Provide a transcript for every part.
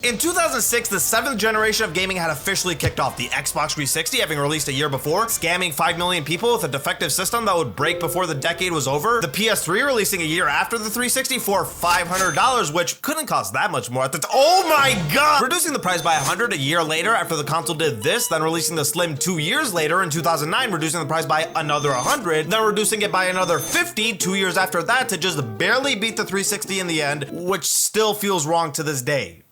In 2006, the 7th generation of gaming had officially kicked off, the Xbox 360 having released a year before, scamming 5 million people with a defective system that would break before the decade was over, the PS3 releasing a year after the 360 for $500, which couldn't cost that much more at the time. Oh my god! Reducing the price by $100 a year later after the console did this, then releasing the Slim 2 years later in 2009, reducing the price by another $100, then reducing it by another $50 2 years after that to just barely beat the 360 in the end, which still feels wrong to this day.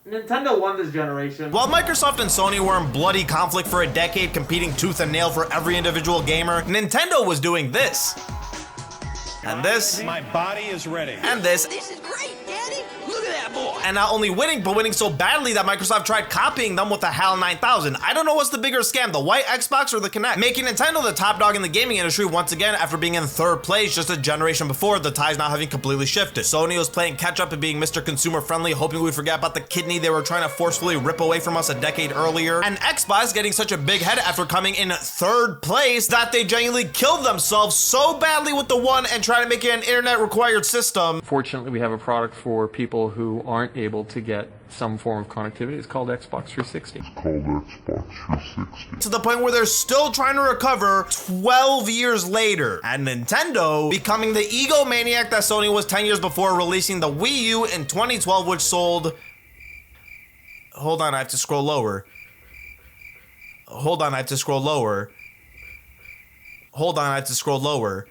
Nintendo won this generation. While Microsoft and Sony were in bloody conflict for a decade, competing tooth and nail for every individual gamer, Nintendo was doing this. And this. My body is ready. And this. This is great, Daddy. Look at that boy. And not only winning, but winning so badly that Microsoft tried copying them with the HAL 9000. I don't know what's the bigger scam, the white Xbox or the Kinect, making Nintendo the top dog in the gaming industry once again after being in third place just a generation before, the ties now having completely shifted. Sony was playing catch up and being Mr. Consumer Friendly, hoping we'd forget about the kidney they were trying to forcefully rip away from us a decade earlier. And Xbox getting such a big head after coming in third place that they genuinely killed themselves so badly with the one and trying to make it an internet required system. Fortunately, we have a product for people who aren't able to get some form of connectivity. It's called Xbox 360. To the point where they're still trying to recover 12 years later. And Nintendo becoming the egomaniac that Sony was 10 years before, releasing the Wii U in 2012, which sold... Hold on, I have to scroll lower. Hold on, I have to scroll lower. Hold on, I have to scroll lower.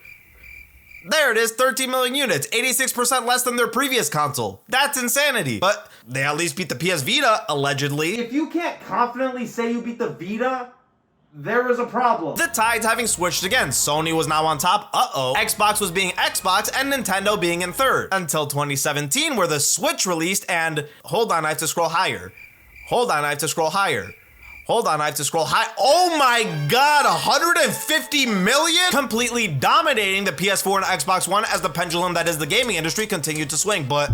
There it is, 13 million units, 86% less than their previous console. That's insanity. But they at least beat the PS Vita, allegedly. If you can't confidently say you beat the Vita, there is a problem. The tides having switched again. Sony was now on top, Xbox was being Xbox and Nintendo being in third. Until 2017 where the Switch released and, hold on, I have to scroll higher. Hold on, I have to scroll higher. Hold on, I have to scroll high. Oh my god, 150 million? Completely dominating the PS4 and Xbox One as the pendulum that is the gaming industry continued to swing, but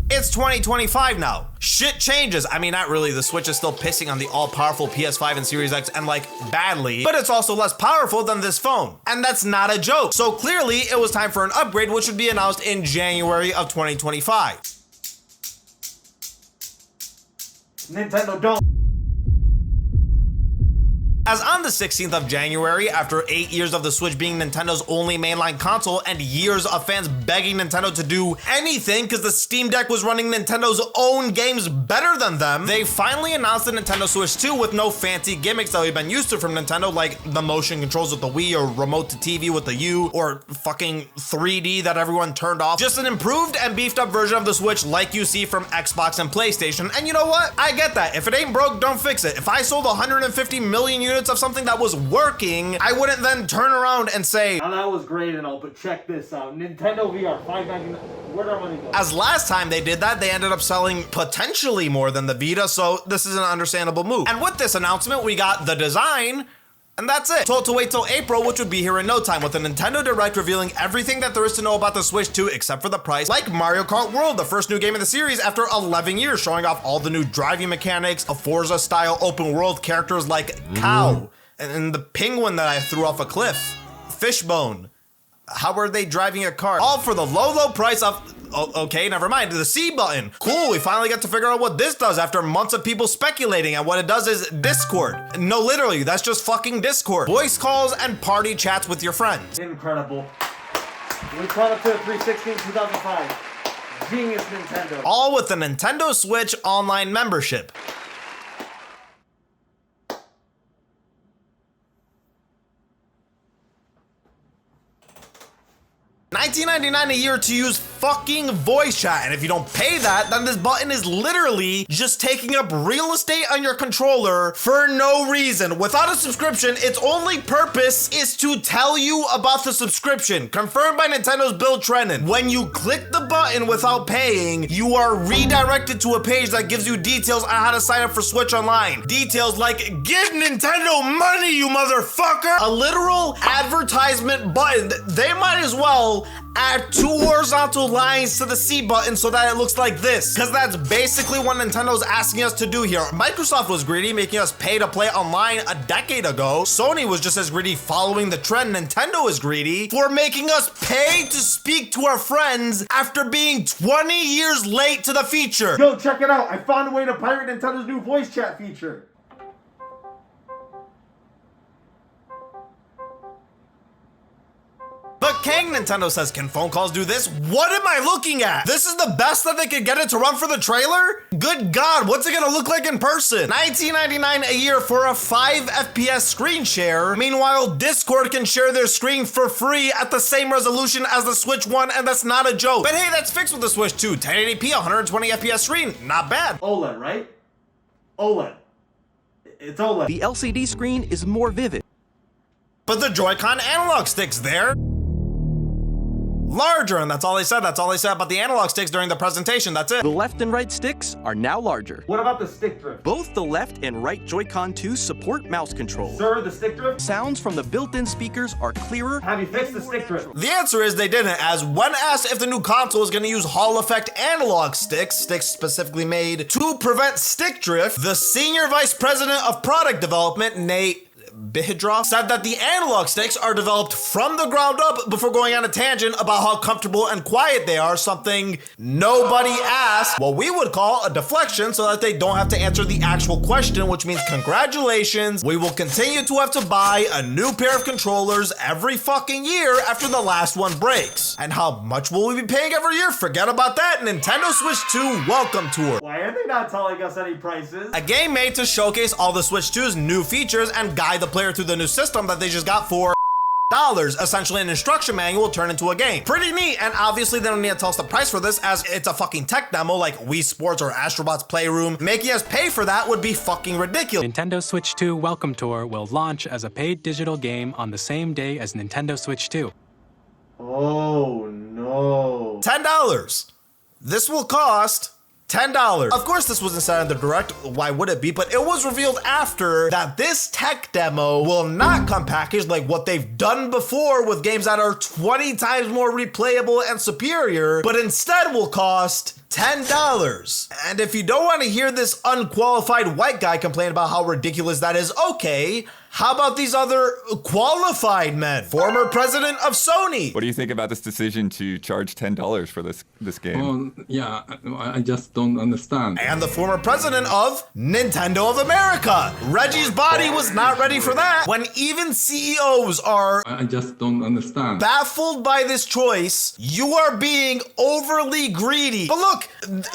it's 2025 now. Shit changes. I mean, not really. The Switch is still pissing on the all-powerful PS5 and Series X and like badly, but it's also less powerful than this phone. And that's not a joke. So clearly it was time for an upgrade, which would be announced in January of 2025. Nintendo don't. As on the 16th of January, after 8 years of the Switch being Nintendo's only mainline console and years of fans begging Nintendo to do anything because the Steam Deck was running Nintendo's own games better than them, they finally announced the Nintendo Switch 2 with no fancy gimmicks that we've been used to from Nintendo, like the motion controls with the Wii or remote to TV with the U or fucking 3D that everyone turned off. Just an improved and beefed up version of the Switch like you see from Xbox and PlayStation. And you know what? I get that. If it ain't broke, don't fix it. If I sold 150 million units of something that was working, I wouldn't then turn around and say, "Oh, that was great and all, but check this out. Nintendo VR, $5.99. Where'd our money go?" As last time they did that, they ended up selling potentially more than the Vita, so this is an understandable move. And with this announcement, we got the design, and that's it. Told to wait till April, which would be here in no time, with a Nintendo Direct revealing everything that there is to know about the Switch 2 except for the price, like Mario Kart World, the first new game in the series after 11 years, showing off all the new driving mechanics, a Forza-style open world, characters like Cow, and the penguin that I threw off a cliff, Fishbone. How are they driving a car? All for the low price of... Oh, okay, never mind. The C button. Cool, we finally get to figure out what this does after months of people speculating, and what it does is Discord. No, literally, that's just fucking Discord. Voice calls and party chats with your friends. Incredible. We caught up to the 360 in 2005. Genius Nintendo. All with the Nintendo Switch online membership. 1999 a year to use fucking voice chat, and if you don't pay that, then this button is literally just taking up real estate on your controller for no reason. Without a subscription, its only purpose is to tell you about the subscription, confirmed by Nintendo's Bill Trinen. When you click the button without paying, you are redirected to a page that gives you details on how to sign up for Switch Online. Details like, give Nintendo money, you motherfucker! A literal advertisement button. They might as well add 2 horizontal lines to the C button so that it looks like this. Because that's basically what Nintendo's asking us to do here. Microsoft was greedy, making us pay to play online a decade ago. Sony was just as greedy, following the trend. Nintendo is greedy for making us pay to speak to our friends after being 20 years late to the feature. Yo, check it out. I found a way to pirate Nintendo's new voice chat feature. But Kang, Nintendo says, can phone calls do this? What am I looking at? This is the best that they could get it to run for the trailer? Good God, what's it gonna look like in person? $19.99 a year for a 5 FPS screen share. Meanwhile, Discord can share their screen for free at the same resolution as the Switch 1, and that's not a joke. But hey, that's fixed with the Switch 2. 1080p, 120 FPS screen, not bad. OLED, right? OLED. It's OLED. The LCD screen is more vivid. But the Joycon analog stick's there. Larger, and that's all they said. That's all they said about the analog sticks during the presentation. That's it. The left and right sticks are now larger. What about the stick drift? Both the left and right Joy-Con 2 support mouse control. Sir, the stick drift? Sounds from the built-in speakers are clearer. Have you fixed the stick drift? The answer is they didn't, as when asked if the new console is going to use Hall effect analog sticks specifically made to prevent stick drift, the senior vice president of product development, Nate Bihidra, said that the analog sticks are developed from the ground up before going on a tangent about how comfortable and quiet they are, something nobody asked, what we would call a deflection, so that they don't have to answer the actual question, which means congratulations, we will continue to have to buy a new pair of controllers every fucking year after the last one breaks. And how much will we be paying every year? Forget about that. Nintendo Switch 2 welcome tour. Why are they not telling us any prices? A game made to showcase all the Switch 2's new features and guide the player through the new system that they just got for $. Essentially an instruction manual turned into a game. Pretty neat, and obviously they don't need to tell us the price for this as it's a fucking tech demo like Wii Sports or Astrobot's Playroom. Making us pay for that would be fucking ridiculous. Nintendo Switch 2 Welcome Tour will launch as a paid digital game on the same day as Nintendo Switch 2. Oh no. $10. This will cost $10. Of course, this wasn't said in the direct, why would it be? But it was revealed after that this tech demo will not come packaged like what they've done before with games that are 20 times more replayable and superior, but instead will cost $10. And if you don't want to hear this unqualified white guy complain about how ridiculous that is, okay, how about these other qualified men? Former president of Sony. What do you think about this decision to charge $10 for this game? Yeah, I just don't understand. And the former president of Nintendo of America. Reggie's body was not ready for that. When even CEOs are I just don't understand. baffled by this choice, you are being overly greedy. But look,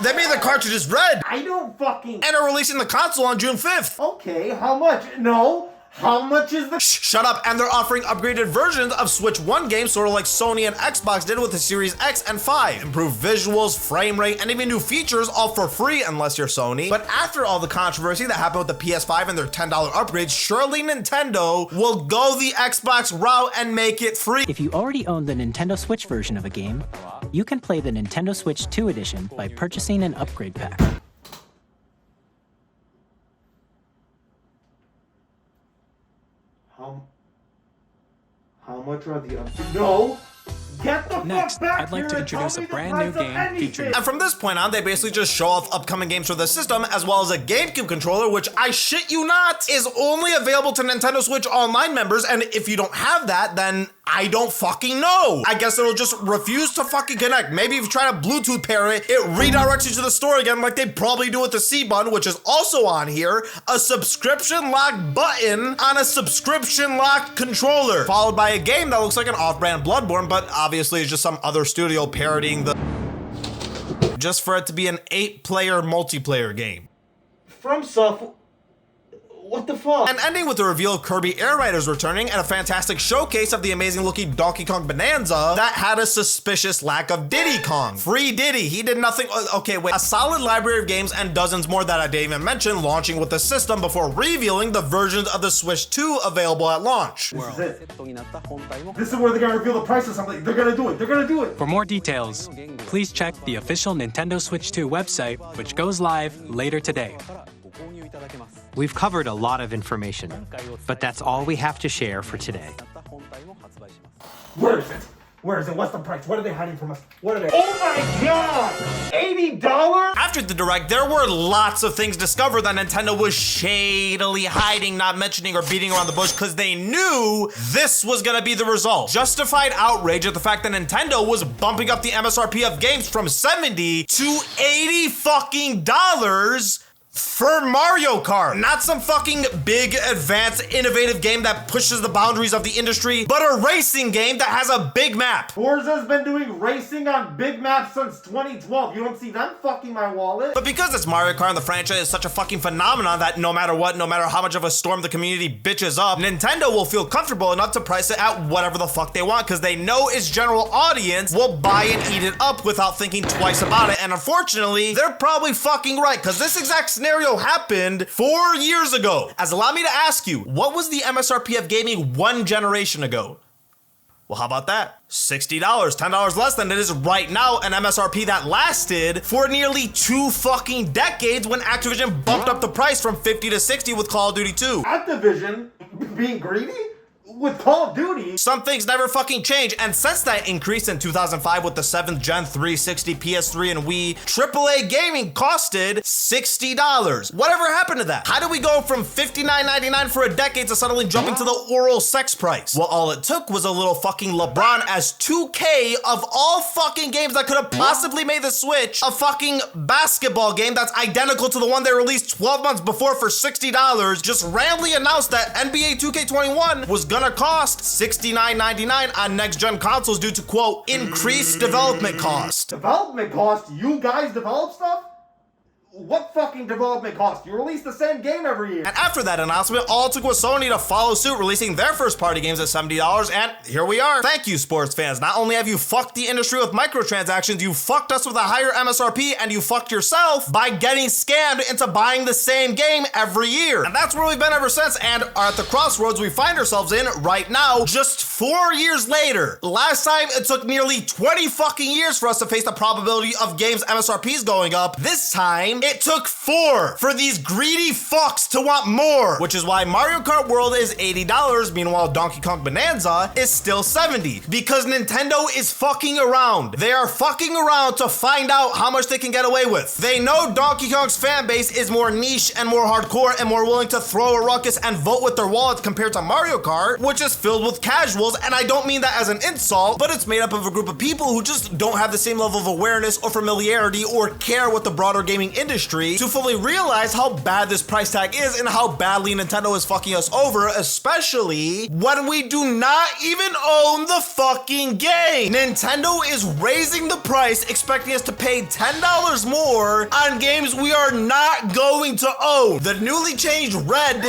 they made the cartridges red I don't fucking... and are releasing the console on June 5th. Okay, how much? No. How much is the... Shut up. And they're offering upgraded versions of Switch 1 games, sort of like Sony and Xbox did with the Series X and 5. Improved visuals, frame rate, and even new features, all for free unless you're Sony. But after all the controversy that happened with the PS5 and their $10 upgrades, surely Nintendo will go the Xbox route and make it free. If you already own the Nintendo Switch version of a game, you can play the Nintendo Switch 2 edition by purchasing an upgrade pack. How much are the upgrades? No! Get the Next, fuck back I'd like here to and tell introduce me a the brand price new of game anything. featuring- And from this point on, they basically just show off upcoming games for the system, as well as a GameCube controller, which I shit you not, is only available to Nintendo Switch Online members, and if you don't have that, then I don't fucking know. I guess it'll just refuse to fucking connect. Maybe if you try to Bluetooth pair it, it redirects you to the store again like they probably do with the C-Button, which is also on here, a subscription locked button on a subscription locked controller, followed by a game that looks like an off-brand Bloodborne, but obviously it's just some other studio parodying the... just for it to be an 8-player multiplayer game. FromSoft... What the fuck? And ending with the reveal of Kirby Air Riders returning and a fantastic showcase of the amazing looking Donkey Kong Bonanza that had a suspicious lack of Diddy Kong. Free Diddy, he did nothing. Okay, wait, a solid library of games and dozens more that I didn't even mention launching with the system before revealing the versions of the Switch 2 available at launch. This is it. This is where they're gonna reveal the price of something. They're gonna do it. They're gonna do it. For more details, please check the official Nintendo Switch 2 website, which goes live later today. We've covered a lot of information, but that's all we have to share for today. Where is it? Where is it? What's the price? What are they hiding from us? What are they? Oh my god! $80? After the Direct, there were lots of things discovered that Nintendo was shadily hiding, not mentioning or beating around the bush because they knew this was gonna be the result. Justified outrage at the fact that Nintendo was bumping up the MSRP of games from $70 to $80 fucking dollars for Mario Kart. Not some fucking big, advanced, innovative game that pushes the boundaries of the industry, but a racing game that has a big map. Forza's been doing racing on big maps since 2012. You don't see them fucking my wallet? But because it's Mario Kart and the franchise is such a fucking phenomenon that no matter what, no matter how much of a storm the community bitches up, Nintendo will feel comfortable enough to price it at whatever the fuck they want because they know its general audience will buy and eat it up without thinking twice about it. And unfortunately, they're probably fucking right because this exact scenario happened 4 years ago. As allow me to ask you, what was the MSRP of gaming 1 generation ago? Well, how about that? $60, $10 less than it is right now, an MSRP that lasted for nearly 2 fucking decades when Activision bumped up the price from 50 to 60 with Call of Duty 2. Activision being greedy? With Call of Duty? Some things never fucking change, and since that increase in 2005 with the 7th gen 360, PS3, and Wii, AAA gaming costed $60. Whatever happened to that? How did we go from $59.99 for a decade to suddenly jumping to the oral sex price? Well, all it took was a little fucking LeBron as 2K of all fucking games that could have possibly made the switch, a fucking basketball game that's identical to the one they released 12 months before for $60, just randomly announced that NBA 2K21 was gonna cost $69.99 on next-gen consoles due to, quote, increased development cost. Development cost? You guys develop stuff? What fucking development cost? You release the same game every year. And after that announcement, all it took was Sony to follow suit, releasing their first-party games at $70, and here we are. Thank you, sports fans. Not only have you fucked the industry with microtransactions, you fucked us with a higher MSRP, and you fucked yourself by getting scammed into buying the same game every year. And that's where we've been ever since, and are at the crossroads we find ourselves in right now, just 4 years later. Last time, it took nearly 20 fucking years for us to face the probability of games' MSRPs going up. This time, it took 4 for these greedy fucks to want more, which is why Mario Kart World is $80, meanwhile Donkey Kong Bonanza is still $70, because Nintendo is fucking around. They are fucking around to find out how much they can get away with. They know Donkey Kong's fan base is more niche and more hardcore and more willing to throw a ruckus and vote with their wallets compared to Mario Kart, which is filled with casuals, and I don't mean that as an insult, but it's made up of a group of people who just don't have the same level of awareness or familiarity or care with the broader gaming industry to fully realize how bad this price tag is and how badly Nintendo is fucking us over, especially when we do not even own the fucking game. Nintendo is raising the price, expecting us to pay $10 more on games we are not going to own. The newly changed red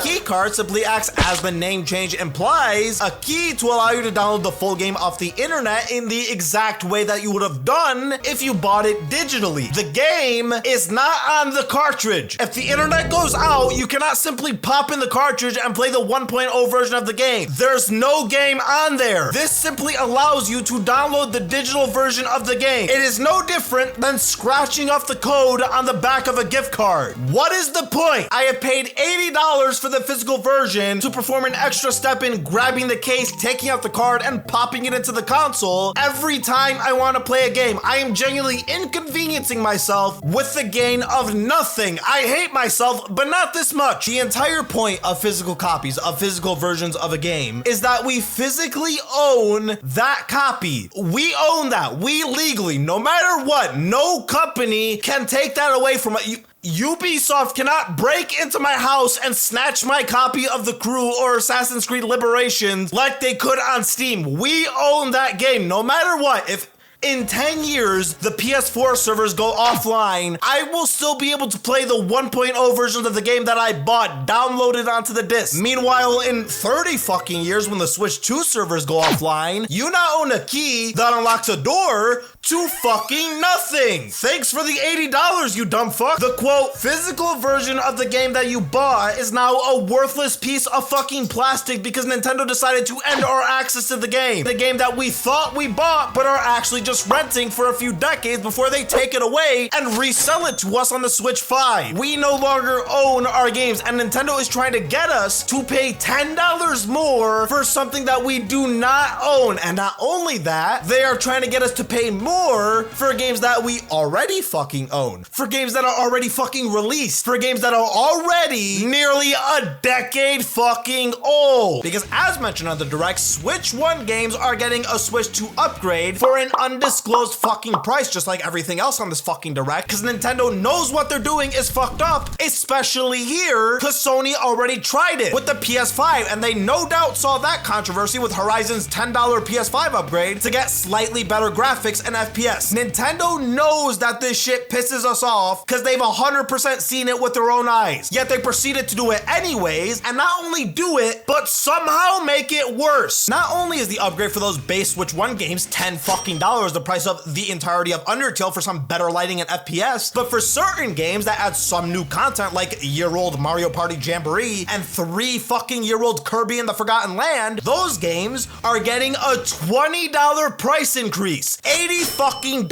keycard simply acts as the name change implies, a key to allow you to download the full game off the internet in the exact way that you would have done if you bought it digitally. The game is not on the cartridge. If the internet goes out, you cannot simply pop in the cartridge and play the 1.0 version of the game. There's no game on there. This simply allows you to download the digital version of the game. It is no different than scratching off the code on the back of a gift card. What is the point? I have paid $80 for the physical version to perform an extra step in grabbing the case, taking out the card, and popping it into the console every time I want to play a game. I am genuinely inconveniencing myself with the gain of nothing. I hate myself, but not this much. The entire point of physical copies, of physical versions of a game, is that we physically own that copy. We own that. We legally, no matter what, no company can take that away from us. Ubisoft cannot break into my house and snatch my copy of The Crew or Assassin's Creed Liberations like they could on Steam. We own that game, no matter what. If in 10 years, the PS4 servers go offline, I will still be able to play the 1.0 versions of the game that I bought downloaded onto the disc. Meanwhile, in 30 fucking years, when the Switch 2 servers go offline, you now own a key that unlocks a door to fucking nothing. Thanks for the $80, you dumb fuck. The quote, physical version of the game that you bought is now a worthless piece of fucking plastic because Nintendo decided to end our access to the game. The game that we thought we bought, but are actually just renting for a few decades before they take it away and resell it to us on the Switch 5. We no longer own our games, and Nintendo is trying to get us to pay $10 more for something that we do not own. And not only that, they are trying to get us to pay more for games that we already fucking own, for games that are already fucking released, for games that are already nearly a decade fucking old. Because as mentioned on the Direct, Switch 1 games are getting a Switch 2 upgrade for an undisclosed fucking price, just like everything else on this fucking Direct, because Nintendo knows what they're doing is fucked up, especially here, because Sony already tried it with the PS5, and they no doubt saw that controversy with Horizon's $10 PS5 upgrade to get slightly better graphics and FPS. Nintendo knows that this shit pisses us off because they've 100% seen it with their own eyes, yet they proceeded to do it anyways, and not only do it, but somehow make it worse. Not only is the upgrade for those base Switch 1 games $10 fucking the price of the entirety of Undertale for some better lighting and FPS, but for certain games that add some new content like year-old Mario Party Jamboree and 3 fucking year-old Kirby in the Forgotten Land, those games are getting a $20 price increase. $80 fucking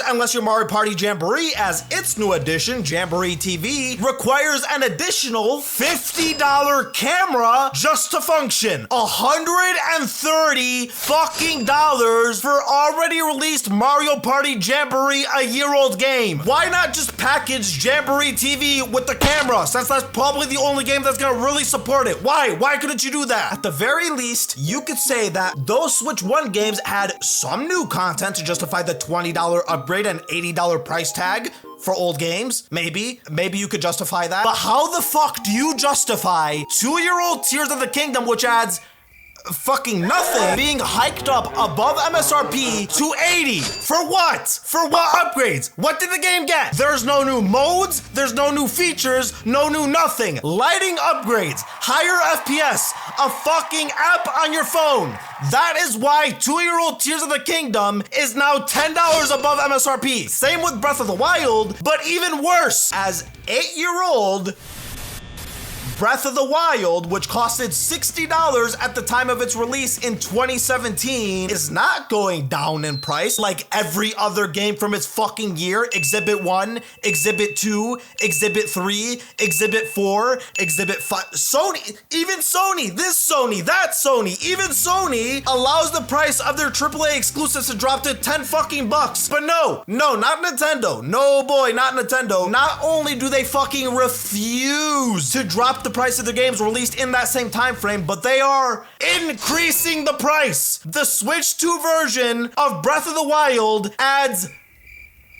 unless your Mario Party Jamboree, as its new addition, Jamboree TV, requires an additional $50 camera just to function. $130 fucking for already released Mario Party Jamboree, a year-old game. Why not just package Jamboree TV with the camera, since that's probably the only game that's gonna really support it? Why? Why couldn't you do that? At the very least, you could say that those Switch 1 games had some new content to justify the $20 upgrade and $80 price tag for old games. Maybe you could justify that. But how the fuck do you justify 2-year-old Tears of the Kingdom, which adds fucking nothing, being hiked up above MSRP to 80? For what? For what upgrades? What did the game get? There's no new modes, there's no new features, no new nothing. Lighting upgrades, higher FPS, a fucking app on your phone. That is why 2-year-old Tears of the Kingdom is now $10 above MSRP. Same with Breath of the Wild, but even worse, as 8-year-old Breath of the Wild, which costed $60 at the time of its release in 2017, is not going down in price like every other game from its fucking year. Exhibit 1, Exhibit 2, Exhibit 3, Exhibit 4, Exhibit 5. Sony, even Sony, this Sony, that Sony, even Sony allows the price of their AAA exclusives to drop to 10 fucking bucks. But no, not Nintendo. No boy, not Nintendo. Not only do they fucking refuse to drop the price of the games released in that same time frame, but they are increasing the price. The Switch 2 version of Breath of the Wild adds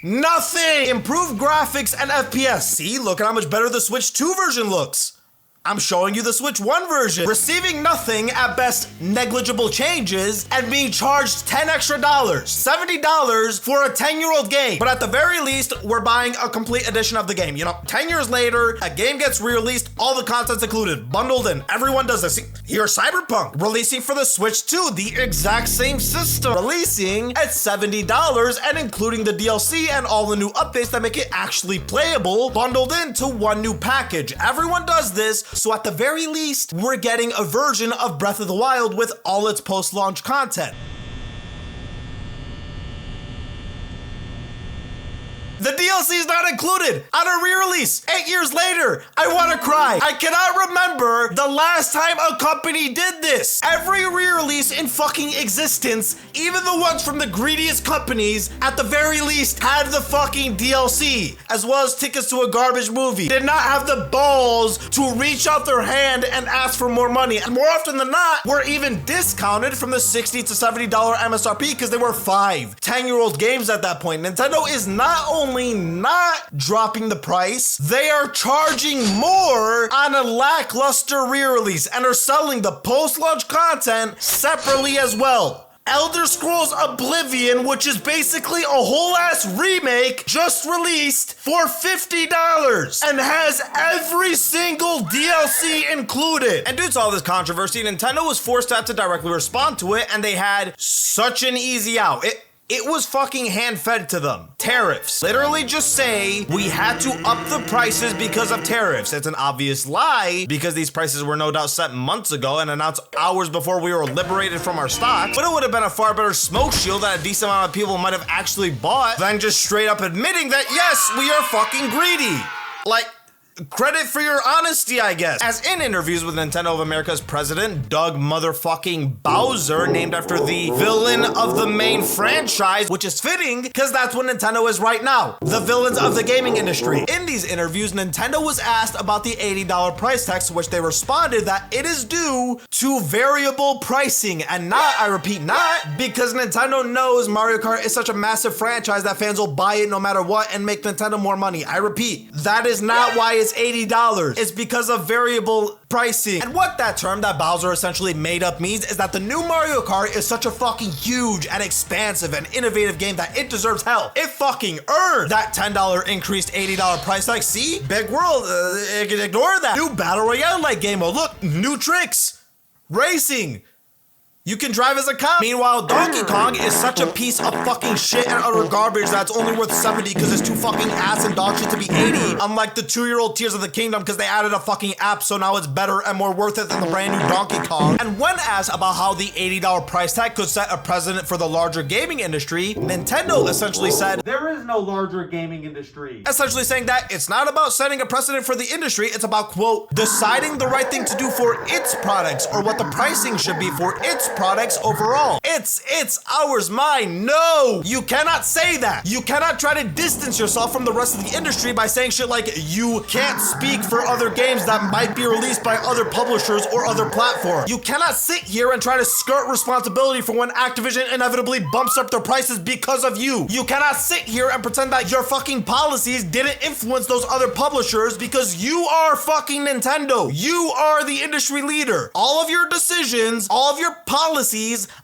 nothing. Improved graphics and FPS. See, look at how much better the Switch 2 version looks. I'm showing you the Switch 1 version. Receiving nothing, at best negligible changes, and being charged $10 extra, $70 for a 10-year-old game. But at the very least, we're buying a complete edition of the game. You know, 10 years later, a game gets re-released, all the content's included, bundled in. Everyone does this. Here's Cyberpunk, releasing for the Switch 2, the exact same system, releasing at $70 and including the DLC and all the new updates that make it actually playable, bundled into one new package. Everyone does this, so at the very least, we're getting a version of Breath of the Wild with all its post-launch content. The DLC is not included on a re-release 8 years later. I want to cry. I cannot remember the last time a company did this. Every re-release in fucking existence, even the ones from the greediest companies, at the very least had the fucking DLC, as well as tickets to a garbage movie. Did not have the balls to reach out their hand and ask for more money. And more often than not, were even discounted from the $60 to $70 MSRP because they were 10-year-old games at that point. Nintendo is not only not dropping the price, they are charging more on a lackluster re-release and are selling the post-launch content separately as well. Elder Scrolls Oblivion, which is basically a whole ass remake, just released for $50 and has every single DLC included. And due to all this controversy, Nintendo was forced to have to directly respond to it, and they had such an easy out. It was fucking hand-fed to them. Tariffs. Literally just say, we had to up the prices because of tariffs. It's an obvious lie, because these prices were no doubt set months ago and announced hours before we were liberated from our stocks, but it would have been a far better smoke shield that a decent amount of people might have actually bought than just straight up admitting that, yes, we are fucking greedy. Like, credit for your honesty, I guess. As in interviews with Nintendo of America's president, Doug motherfucking Bowser, named after the villain of the main franchise, which is fitting because that's what Nintendo is right now, the villains of the gaming industry. In these interviews, Nintendo was asked about the $80 price tag, to which they responded that it is due to variable pricing, and not, I repeat, not because Nintendo knows Mario Kart is such a massive franchise that fans will buy it no matter what and make Nintendo more money. I repeat, that is not why it's $80. It's because of variable pricing. And what that term that Bowser essentially made up means is that the new Mario Kart is such a fucking huge and expansive and innovative game that it deserves hell. It fucking earned that $10 increased $80 price tag. See? Big world, ignore that. New Battle Royale-like game. Oh look, new tricks. Racing. You can drive as a cop. Meanwhile, Donkey Kong is such a piece of fucking shit and utter garbage that's only worth 70 because it's too fucking ass and dog shit to be 80. Unlike the 2-year-old Tears of the Kingdom because they added a fucking app, so now it's better and more worth it than the brand new Donkey Kong. And when asked about how the $80 price tag could set a precedent for the larger gaming industry, Nintendo essentially said, there is no larger gaming industry. Essentially saying that it's not about setting a precedent for the industry, it's about, quote, deciding the right thing to do for its products or what the pricing should be for its products overall. It's ours, mine. No, you cannot say that. You cannot try to distance yourself from the rest of the industry by saying shit like you can't speak for other games that might be released by other publishers or other platforms. You cannot sit here and try to skirt responsibility for when Activision inevitably bumps up their prices because of you. You cannot sit here and pretend that your fucking policies didn't influence those other publishers because you are fucking Nintendo. You are the industry leader. All of your decisions, all of your policies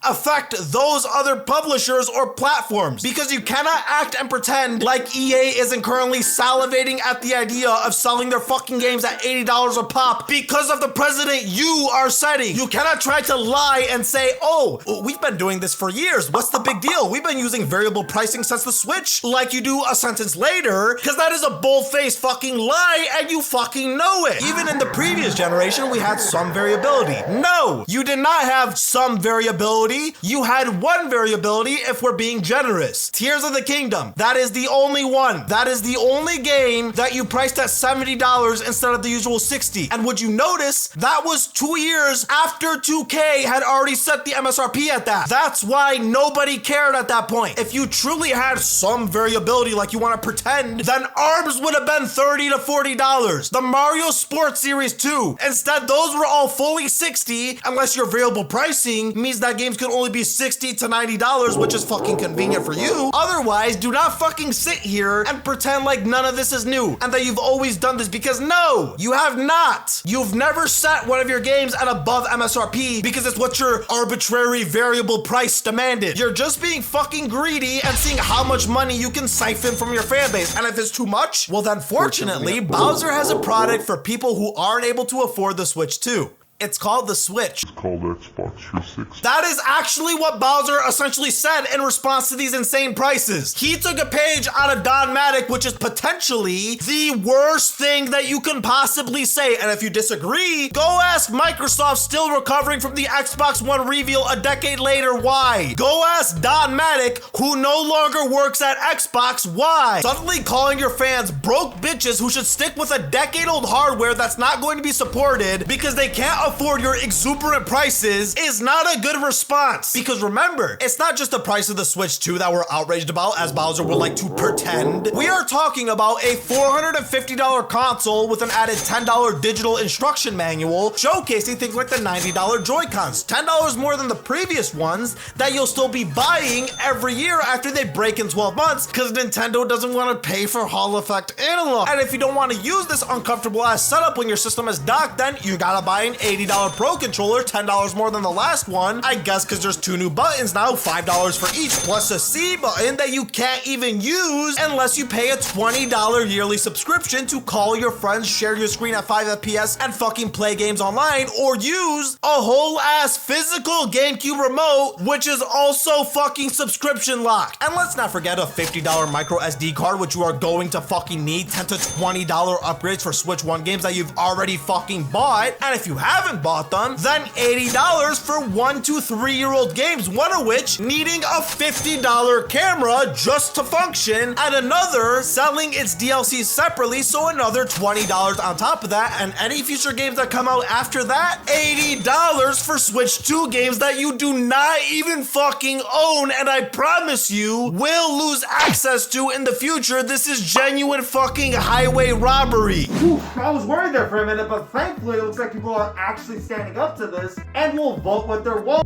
affect those other publishers or platforms because you cannot act and pretend like EA isn't currently salivating at the idea of selling their fucking games at $80 a pop because of the precedent you are setting. You cannot try to lie and say, oh, we've been doing this for years. What's the big deal? We've been using variable pricing since the Switch, like you do a sentence later, because that is a bold-faced fucking lie and you fucking know it. Even in the previous generation, we had some variability. No, you did not have some variability. You had one variability if we're being generous. Tears of the Kingdom. That is the only one. That is the only game that you priced at $70 instead of the usual $60. And would you notice that was 2 years after 2K had already set the MSRP at that. That's why nobody cared at that point. If you truly had some variability like you want to pretend, then ARMS would have been $30 to $40. The Mario Sports Series 2. Instead, those were all fully $60 unless your variable pricing means that games could only be $60 to $90, which is fucking convenient for you. Otherwise, do not fucking sit here and pretend like none of this is new and that you've always done this, because no, you have not. You've never set one of your games at above MSRP because it's what your arbitrary variable price demanded. You're just being fucking greedy and seeing how much money you can siphon from your fan base. And if it's too much, well then fortunately, Bowser has a product for people who aren't able to afford the Switch 2. It's called the Switch. It's called Xbox 360. That is actually what Bowser essentially said in response to these insane prices. He took a page out of Don Matic, which is potentially the worst thing that you can possibly say. And if you disagree, go ask Microsoft, still recovering from the Xbox One reveal a decade later, why. Go ask Don Matic, who no longer works at Xbox, why. Suddenly calling your fans broke bitches who should stick with a decade-old hardware that's not going to be supported because they can't afford your exuberant prices is not a good response. Because remember, it's not just the price of the Switch 2 that we're outraged about, as Bowser would like to pretend. We are talking about a $450 console with an added $10 digital instruction manual, showcasing things like the $90 Joycons, $10 more than the previous ones that you'll still be buying every year after they break in 12 months, because Nintendo doesn't want to pay for Hall Effect analog. And if you don't want to use this uncomfortable ass setup when your system is docked, then you gotta buy an $80 Pro controller, $10 $10 more than the last one. I guess because there's 2 new buttons now, $5 for each, plus a C button that you can't even use unless you pay a $20 yearly subscription to call your friends, share your screen at 5 FPS, and fucking play games online, or use a whole ass physical GameCube remote, which is also fucking subscription locked. And let's not forget a $50 micro SD card, which you are going to fucking need, $10 to $20 upgrades for Switch 1 games that you've already fucking bought. And if you haven't bought them, then $80 for 1 to 3-year-old games, one of which needing a $50 camera just to function, and another selling its DLC separately, so another $20 on top of that, and any future games that come out after that, $80 for Switch 2 games that you do not even fucking own, and I promise you will lose access to in the future. This is genuine fucking highway robbery. Oof, I was worried there for a minute, but thankfully it looks like people are actually standing up to this and will vote with their wallets.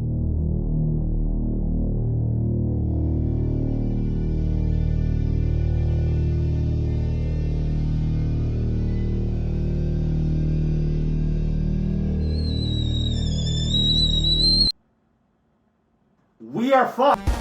We are fucked.